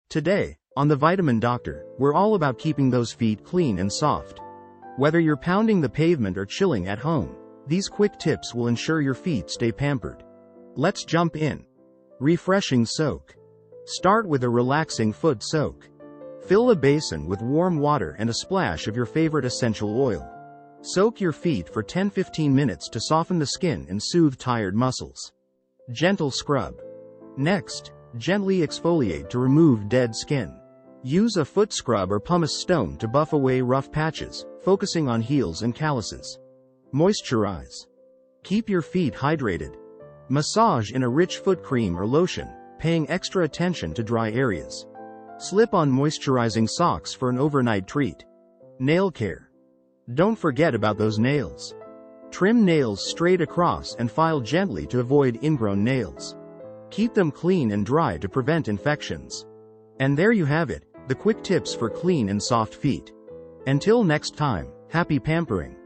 Today, on The Vitamin Doctor, we're all about keeping those feet clean and soft. Whether you're pounding the pavement or chilling at home, these quick tips will ensure your feet stay pampered. Let's jump in. Refreshing soak. Start with a relaxing foot soak. Fill a basin with warm water and a splash of your favorite essential oil. Soak your feet for 10-15 minutes to soften the skin and soothe tired muscles. Gentle scrub. Next, gently exfoliate to remove dead skin. Use a foot scrub or pumice stone to buff away rough patches, focusing on heels and calluses. Moisturize. Keep your feet hydrated. Massage in a rich foot cream or lotion, paying extra attention to dry areas. Slip on moisturizing socks for an overnight treat. Nail care. Don't forget about those nails. Trim nails straight across and file gently to avoid ingrown nails. Keep them clean and dry to prevent infections. And there you have it, the quick tips for clean and soft feet. Until next time, happy pampering.